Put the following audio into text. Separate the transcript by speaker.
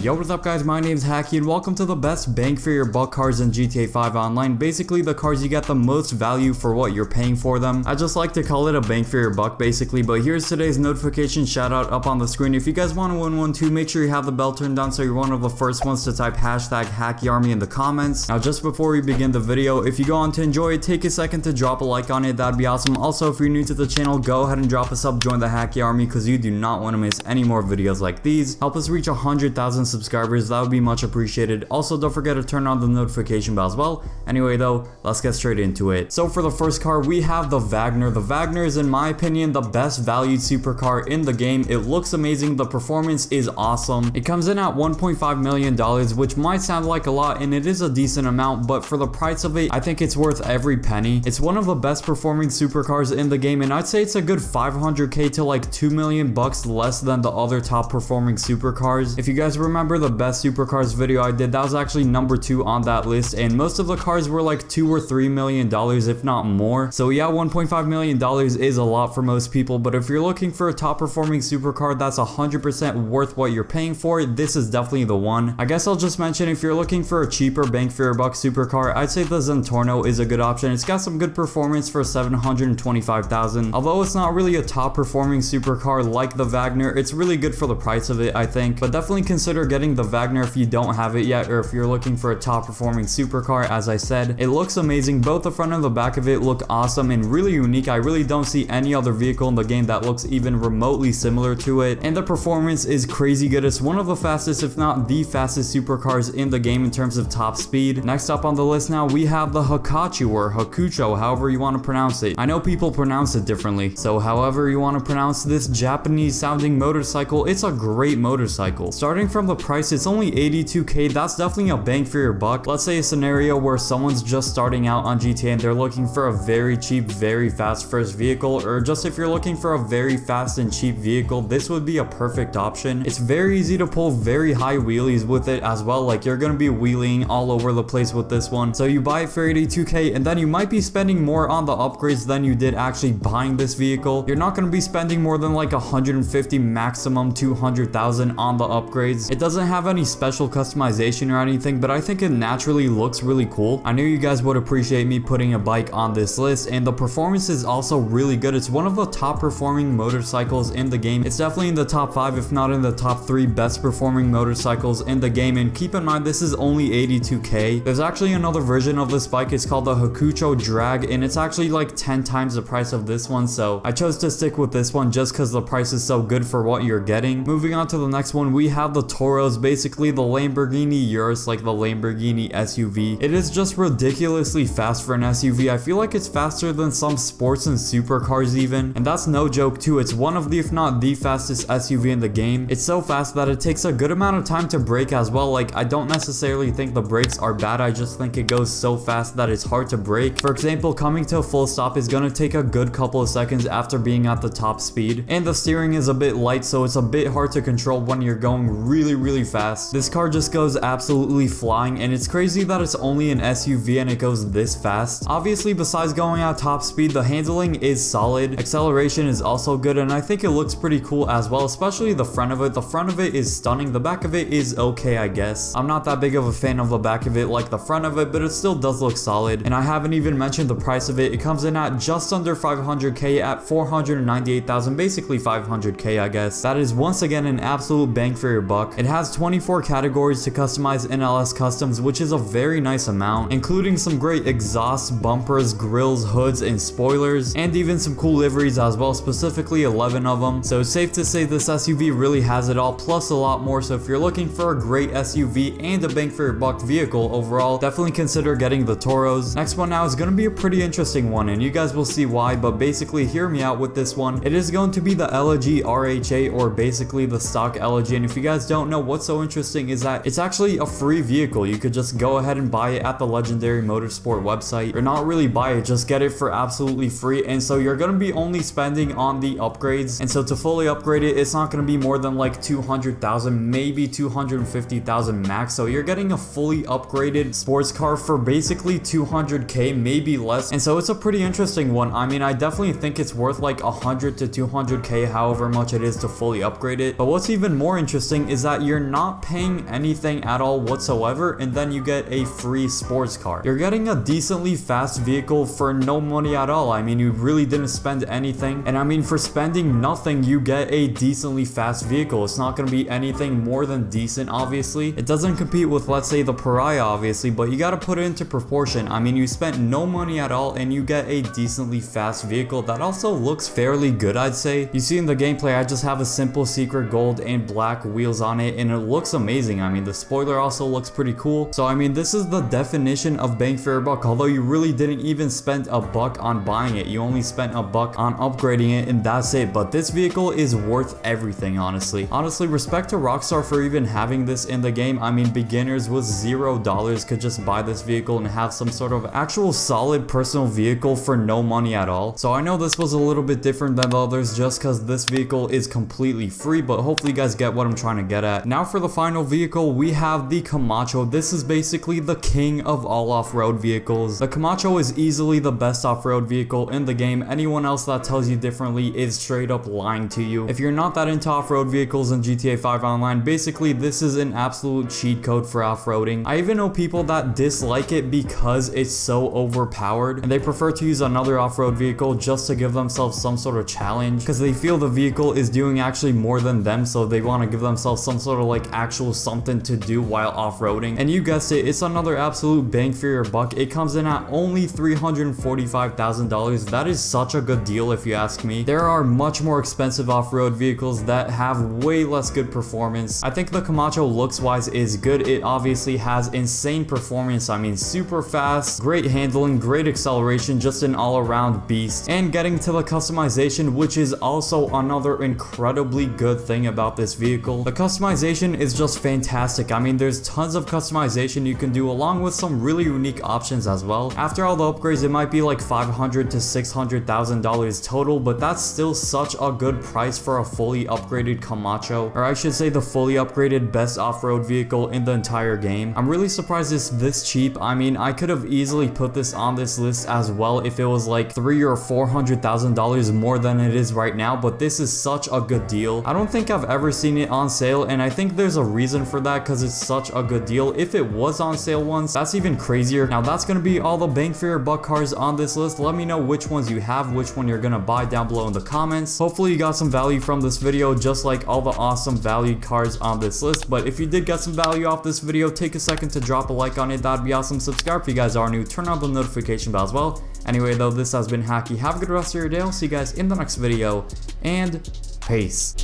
Speaker 1: Yo, what's up guys, my name is Hakiii and welcome to the best bang for your buck cars in GTA 5 Online. Basically the cars you get the most value for what you're paying for them. I just like to call it a bang for your buck basically, but here's today's notification shout out up on the screen. If you guys want to win one too, make sure you have the bell turned on so you're one of the first ones to type hashtag Hakiii in the comments. Now just before we begin the video, if you go on to enjoy it, take a second to drop a like on it, that'd be awesome. Also, if you're new to the channel, go ahead and drop a sub, join the Hakiii army because you do not want to miss any more videos like these. Help us reach 100,000 subscribers, that would be much appreciated. Also, don't forget to turn on the notification bell as well. Anyway though, let's get straight into it. So for the first car, we have the Wagner. The Wagner is, in my opinion, the best valued supercar in the game. It looks amazing, the performance is awesome. It comes in at $1.5 million, which might sound like a lot, and it is a decent amount, but for the price of it, I think it's worth every penny. It's one of the best performing supercars in the game, and I'd say it's a good 500k to like 2 million bucks less than the other top performing supercars. If you guys remember the best supercars video I did, that was actually number 2 on that list, and most of the cars were like $2 or $3 million, if not more. So yeah, $1.5 million is a lot for most people, but if you're looking for a top performing supercar that's 100% worth what you're paying for, this is definitely the one. I guess I'll just mention, if you're looking for a cheaper bang for your buck supercar, I'd say the Zentorno is a good option. It's got some good performance for $725,000. Although it's not really a top performing supercar like the Wagner, it's really good for the price of it, I think. But definitely consider getting the Wagner if you don't have it yet, or if you're looking for a top performing supercar. As I said, it looks amazing. Both the front and the back of it look awesome and really unique. I really don't see any other vehicle in the game that looks even remotely similar to it, and the performance is crazy good. It's one of the fastest, if not the fastest supercars in the game in terms of top speed. Next up on the list now, we have the HOKACHU, or HOKACHU, however you want to pronounce it. I know people pronounce it differently, so however you want to pronounce this Japanese sounding motorcycle, it's a great motorcycle. Starting from the price, it's only 82k. That's definitely a bang for your buck. Let's say a scenario where someone's just starting out on GTA and they're looking for a very cheap, very fast first vehicle, or just if you're looking for a very fast and cheap vehicle, this would be a perfect option. It's very easy to pull very high wheelies with it as well. Like, you're gonna be wheeling all over the place with this one. So you buy it for 82k, and then you might be spending more on the upgrades than you did actually buying this vehicle. You're not gonna be spending more than like 150, maximum 200,000 on the upgrades. It doesn't have any special customization or anything, but I think it naturally looks really cool. I knew you guys would appreciate me putting a bike on this list, and the performance is also really good. It's one of the top performing motorcycles in the game. It's definitely in the top 5, if not in the top 3 best performing motorcycles in the game. And keep in mind, this is only 82k. There's actually another version of this bike. It's called the HOKACHU Drag, and it's actually like 10 times the price of this one, so I chose to stick with this one just because the price is so good for what you're getting. Moving on to the next one, we have the TOROS, basically the Lamborghini Urus, like the Lamborghini SUV. It is just ridiculously fast for an SUV. I feel like it's faster than some sports and supercars even, and that's no joke too. It's one of the, if not the fastest SUV in the game. It's so fast that it takes a good amount of time to brake as well. Like, I don't necessarily think the brakes are bad, I just think it goes so fast that it's hard to brake. For example, coming to a full stop is gonna take a good couple of seconds after being at the top speed, and the steering is a bit light, so it's a bit hard to control when you're going really fast. This car just goes absolutely flying, and it's crazy that it's only an SUV and it goes this fast. Obviously, besides going at top speed, the handling is solid, acceleration is also good, and I think it looks pretty cool as well, especially the front of it. The front of it is stunning. The back of it is okay, I guess. I'm not that big of a fan of the back of it like the front of it, but it still does look solid. And I haven't even mentioned the price of it. It comes in at just under 500k at 498,000, basically 500k, I guess. That is once again an absolute bang for your buck. It has 24 categories to customize in LS Customs, which is a very nice amount, including some great exhausts, bumpers, grills, hoods, and spoilers, and even some cool liveries as well, specifically 11 of them. So it's safe to say this SUV really has it all, plus a lot more. So if you're looking for a great SUV and a bang for your buck vehicle overall, definitely consider getting the TOROS. Next one now is going to be a pretty interesting one, and you guys will see why, but basically hear me out with this one. It is going to be the ELGE RHA, or basically the stock ELGE, and if you guys don't know, what's so interesting is that it's actually a free vehicle. You could just go ahead and buy it at the Legendary Motorsport website, or not really buy it, just get it for absolutely free. And so you're going to be only spending on the upgrades, and so to fully upgrade it, it's not going to be more than like 200,000, maybe 250,000 max. So you're getting a fully upgraded sports car for basically 200k, maybe less, and so it's a pretty interesting one. I mean, I definitely think it's worth like 100 to 200k, however much it is to fully upgrade it. But what's even more interesting is that you're not paying anything at all whatsoever, and then you get a free sports car. You're getting a decently fast vehicle for no money at all. I mean, you really didn't spend anything, and I mean, for spending nothing, you get a decently fast vehicle. It's not going to be anything more than decent, obviously. It doesn't compete with, let's say, the Pariah, obviously, but you got to put it into proportion. I mean, you spent no money at all, and you get a decently fast vehicle that also looks fairly good, I'd say. You see in the gameplay, I just have a simple secret gold and black wheels on it, and it looks amazing. I mean, the spoiler also looks pretty cool. So I mean, this is the definition of bang for your buck, although you really didn't even spend a buck on buying it. You only spent a buck on upgrading it, and that's it. But this vehicle is worth everything, honestly. Honestly, respect to Rockstar for even having this in the game. I mean, beginners with $0 could just buy this vehicle and have some sort of actual solid personal vehicle for no money at all. So I know this was a little bit different than the others just because this vehicle is completely free, but hopefully you guys get what I'm trying to get at. Now for the final vehicle, we have the CAMACO. This is basically the king of all off-road vehicles. The CAMACO is easily the best off-road vehicle in the game. Anyone else that tells you differently is straight up lying to you. If you're not that into off-road vehicles in GTA 5 Online, basically this is an absolute cheat code for off-roading. I even know people that dislike it because it's so overpowered, and they prefer to use another off-road vehicle just to give themselves some sort of challenge because they feel the vehicle is doing actually more than them, so they want to give themselves some sort of like actual something to do while off-roading. And you guessed it, it's another absolute bang for your buck. It comes in at only $345,000. That is such a good deal if you ask me. There are much more expensive off-road vehicles that have way less good performance. I think the CAMACO looks wise is good. It obviously has insane performance. I mean, super fast, great handling, great acceleration, just an all-around beast. And getting to the customization, which is also another incredibly good thing about this vehicle. The customization is just fantastic. I mean, there's tons of customization you can do along with some really unique options as well. After all the upgrades, it might be like $500,000 to $600,000 total, but that's still such a good price for a fully upgraded CAMACO, or I should say the fully upgraded best off-road vehicle in the entire game. I'm really surprised it's this cheap. I mean, I could have easily put this on this list as well if it was like $300,000 or $400,000 more than it is right now, but this is such a good deal. I don't think I've ever seen it on sale, and I think there's a reason for that because it's such a good deal. If it was on sale once, that's even crazier. Now that's gonna be all the bang for your buck cars on this list. Let me know which ones you have, which one you're gonna buy down below in the comments. Hopefully you got some value from this video, just like all the awesome valued cars on this list. But if you did get some value off this video, take a second to drop a like on it. That'd be awesome. Subscribe if you guys are new, turn on the notification bell as well. Anyway though, this has been Hakiii. Have a good rest of your day. I'll see you guys in the next video, and peace.